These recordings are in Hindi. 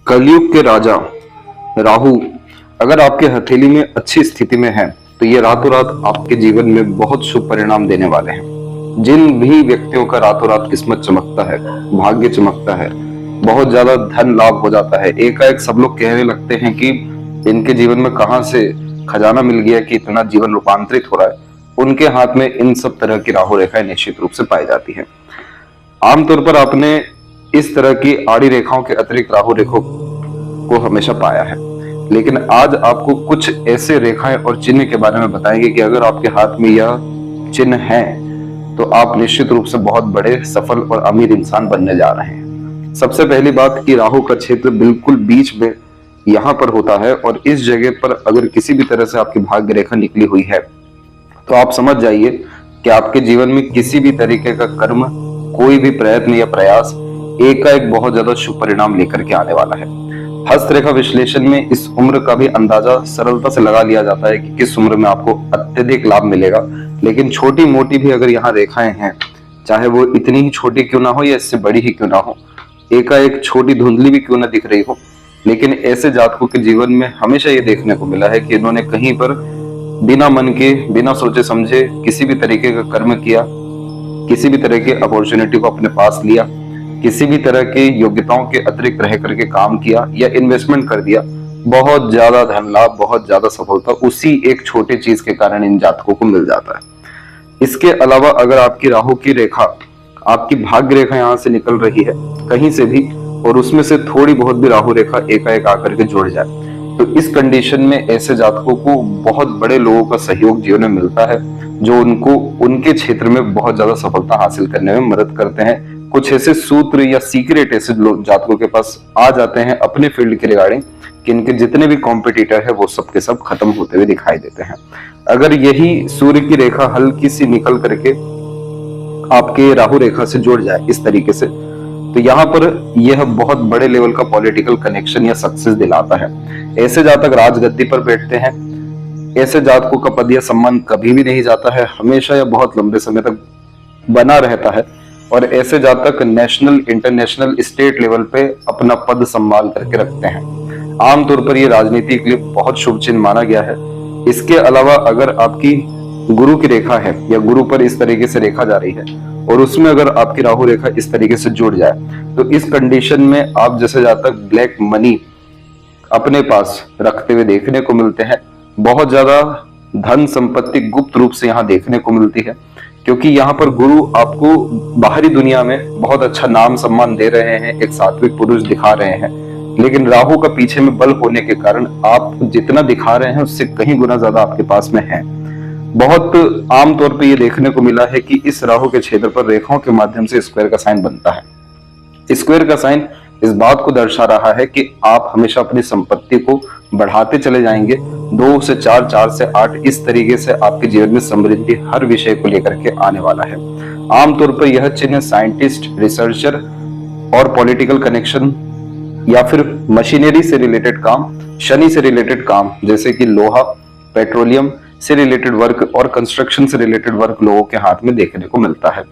कलयुग के राजा राहु अगर आपके हथेली में अच्छी स्थिति में है तो ये रातों रात आपके जीवन में बहुत शुभ परिणाम देने वाले हैं। जिन भी व्यक्तियों का रातों रात किस्मत चमकता है, भाग्य चमकता है, बहुत ज्यादा धन लाभ हो जाता है, एकाएक सब लोग कहने लगते हैं कि इनके जीवन में कहां से खजाना मिल गया कि इतना जीवन रूपांतरित हो रहा है, उनके हाथ में इन सब तरह की राहु रेखाएं निश्चित रूप से पाई जाती है। आमतौर पर आपने इस तरह की आड़ी रेखाओं के अतिरिक्त राहु रेखों को हमेशा पाया है, लेकिन आज आपको कुछ ऐसे रेखाएं और चिन्ह के बारे में बताएंगे कि अगर आपके हाथ में यह चिन्ह है तो आप निश्चित रूप से बहुत बड़े सफल और अमीर इंसान बनने जा रहे हैं। सबसे पहली बात कि राहु का क्षेत्र बिल्कुल बीच में यहां पर होता है और इस जगह पर अगर किसी भी तरह से आपकी भाग्य रेखा निकली हुई है तो आप समझ जाइए कि आपके जीवन में किसी भी तरीके का कर्म, कोई भी प्रयत्न या प्रयास एकाएक बहुत ज्यादा शुभ परिणाम लेकर के आने वाला है। हस्तरेखा विश्लेषण में इस उम्र का भी अंदाजा सरलता से लगा लिया जाता है कि किस उम्र में आपको अत्यधिक लाभ मिलेगा, लेकिन छोटी मोटी भी अगर यहाँ रेखाएं हैं, चाहे वो इतनी ही छोटी क्यों ना हो या इससे बड़ी ही क्यों ना हो, एकाएक छोटी धुंधली भी क्यों ना दिख रही हो, लेकिन ऐसे जातकों के जीवन में हमेशा ये देखने को मिला है कि इन्होंने कहीं पर बिना मन के, बिना सोचे समझे किसी भी तरीके का कर्म किया, किसी भी तरह की अपॉर्चुनिटी को अपने पास लिया, किसी भी तरह के योग्यताओं के अतिरिक्त रह करके काम किया या इन्वेस्टमेंट कर दिया, बहुत ज्यादा धन लाभ, बहुत ज्यादा सफलता उसी एक छोटे चीज के कारण इन जातकों को मिल जाता है। इसके अलावा अगर आपकी राहु की रेखा, आपकी भाग्य रेखा यहाँ से निकल रही है कहीं से भी और उसमें से थोड़ी बहुत भी राहु रेखा एकाएक आकर के जुड़ जाए, तो इस कंडीशन में ऐसे जातकों को बहुत बड़े लोगों का सहयोग जीवन में मिलता है, जो उनको उनके क्षेत्र में बहुत ज्यादा सफलता हासिल करने में मदद करते हैं। कुछ ऐसे सूत्र या सीक्रेट ऐसे लोग जातकों के पास आ जाते हैं अपने फील्ड के रिगार्डिंग कि इनके जितने भी कॉम्पिटिटर है वो सब के सब खत्म होते हुए दिखाई देते हैं। अगर यही सूर्य की रेखा हल्की सी निकल करके आपके राहु रेखा से जुड़ जाए इस तरीके से, तो यहाँ पर यह बहुत बड़े लेवल का पॉलिटिकल कनेक्शन या सक्सेस दिलाता है। ऐसे जातक राजगद्दी पर बैठते हैं, ऐसे जातकों का पद या सम्मान कभी भी नहीं जाता है, हमेशा या बहुत लंबे समय तक बना रहता है और ऐसे जातक नेशनल, इंटरनेशनल, स्टेट लेवल पे अपना पद संभाल करके रखते हैं। आमतौर पर ये राजनीति के लिए बहुत शुभ चिन्ह माना गया है। इसके अलावा अगर आपकी गुरु की रेखा है या गुरु पर इस तरीके से रेखा जा रही है और उसमें अगर आपकी राहु रेखा इस तरीके से जुड़ जाए तो इस कंडीशन में आप जैसे जातक ब्लैक मनी अपने पास रखते हुए देखने को मिलते हैं। बहुत ज्यादा धन संपत्ति गुप्त रूप से यहाँ देखने को मिलती है, क्योंकि यहाँ पर गुरु आपको बाहरी दुनिया में बहुत अच्छा नाम सम्मान दे रहे हैं, एक सात्विक पुरुष दिखा रहे हैं, लेकिन राहु का पीछे में बल होने के कारण आप जितना दिखा रहे हैं उससे कहीं गुना ज्यादा आपके पास में है। बहुत आमतौर पे ये देखने को मिला है कि इस राहु के क्षेत्र पर रेखाओं के माध्यम से स्क्वायर का साइन बनता है। स्क्वायर का साइन इस बात को दर्शा रहा है कि आप हमेशा अपनी संपत्ति को बढ़ाते चले जाएंगे, 2 से 4, 4 से 8, इस तरीके से आपके जीवन में समृद्धि हर विषय को लेकर के आने वाला है। आमतौर पर यह चिन्ह साइंटिस्ट, रिसर्चर और पॉलिटिकल कनेक्शन या फिर मशीनरी से रिलेटेड काम, शनि से रिलेटेड काम जैसे कि लोहा, पेट्रोलियम से रिलेटेड वर्क और कंस्ट्रक्शन से रिलेटेड वर्क लोगों के हाथ में देखने को मिलता है।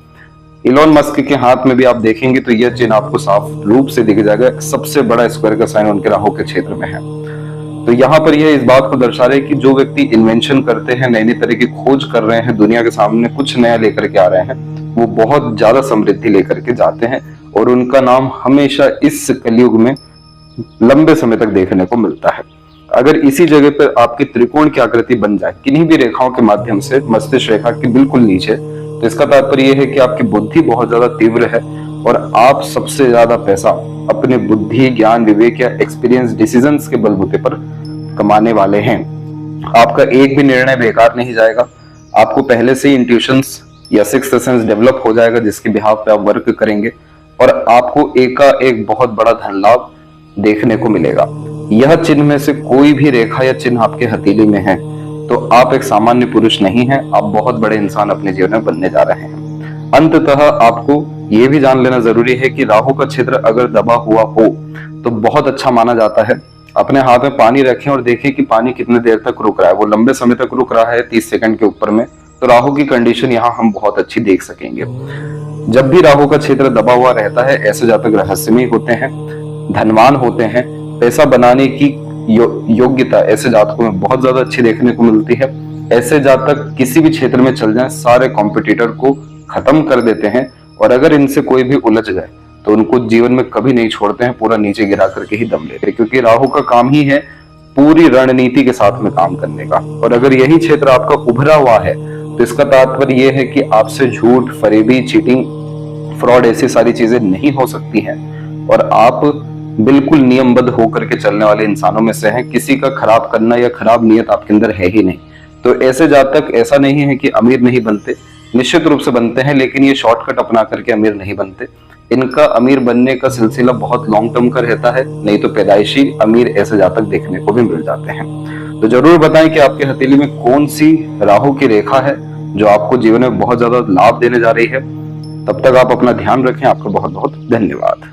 इलॉन मस्क के हाथ में भी आप देखेंगे तो यह चिन्ह आपको साफ रूप से दिख जाएगा। सबसे बड़ा स्क्वायर का साइन उनके राहु के क्षेत्र में है। तो यहाँ पर यह इस बात को दर्शा रहे हैं कि जो व्यक्ति इन्वेंशन करते हैं, नई नई तरह की खोज कर रहे हैं, दुनिया के सामने कुछ नया लेकर के आ रहे हैं, वो बहुत ज्यादा समृद्धि लेकर के जाते हैं और उनका नाम हमेशा इस कलयुग में लंबे समय तक देखने को मिलता है। अगर इसी जगह पर आपकी त्रिकोण की आकृति बन जाए किन्हीं भी रेखाओं के माध्यम से मस्तिष्क रेखा के बिल्कुल नीचे, तो इसका तात्पर्य यह है कि आपकी बुद्धि बहुत ज्यादा तीव्र है और आप सबसे ज्यादा पैसा अपने बुद्धि, ज्ञान, विवेक या एक्सपीरियंस, डिसीजंस के बलबूते पर कमाने वाले हैं। आपका एक भी निर्णय बेकार नहीं जाएगा। आपको पहले से ही इंट्यूशंस या सिक्स्थ सेंस डेवलप हो जाएगा जिसके बिहाफ पे आप वर्क करेंगे और आपको एक बहुत बड़ा धन लाभ देखने को मिलेगा। यह चिन्ह में से कोई भी रेखा या चिन्ह आपके हथेली में है तो आप एक सामान्य पुरुष नहीं हैं, आप बहुत बड़े इंसान अपने जीवन में बनने जा रहे हैं। अंततः आपको यह भी जान लेना जरूरी है कि राहु का क्षेत्र अगर दबा हुआ हो तो बहुत अच्छा माना जाता है। अपने हाथ में पानी रखें और देखें कि पानी कितने देर तक रुक रहा है। वो लंबे समय तक रुक रहा है 30 सेकंड के ऊपर में, तो राहु की कंडीशन यहाँ हम बहुत अच्छी देख सकेंगे। जब भी राहु का क्षेत्र दबा हुआ रहता है ऐसे जातक रहस्यमयी होते हैं, धनवान होते हैं, पैसा बनाने की योग्यता ऐसे जातकों में बहुत ज्यादा अच्छी देखने को मिलती है। ऐसे जातक किसी भी क्षेत्र में चल जाएं, सारे कॉम्पिटिटर को खत्म कर देते हैं, और अगर इनसे कोई भी उलझ जाए तो उनको जीवन में कभी नहीं छोड़ते हैं, पूरा नीचे गिरा करके ही दम लेते हैं, क्योंकि राहु का काम ही है पूरी रणनीति के साथ में काम करने का। और अगर यही क्षेत्र आपका उभरा हुआ है तो इसका तात्पर्य यह है कि आपसे झूठ, फरेबी, चीटिंग, फ्रॉड ऐसी सारी चीजें नहीं हो सकती हैं, और आप बिल्कुल नियमबद्ध होकर के चलने वाले इंसानों में से हैं। किसी का खराब करना या खराब नियत आपके अंदर है ही नहीं। तो ऐसे जातक ऐसा नहीं है कि अमीर नहीं बनते, निश्चित रूप से बनते हैं, लेकिन ये शॉर्टकट अपना करके अमीर नहीं बनते। इनका अमीर बनने का सिलसिला बहुत लॉन्ग टर्म का रहता है, नहीं तो पैदाइशी अमीर ऐसे जातक देखने को भी मिल जाते हैं। तो जरूर बताएं कि आपके हथेली में कौन सी राहु की रेखा है जो आपको जीवन में बहुत ज्यादा लाभ देने जा रही है। तब तक आप अपना ध्यान रखें। आपका बहुत बहुत धन्यवाद।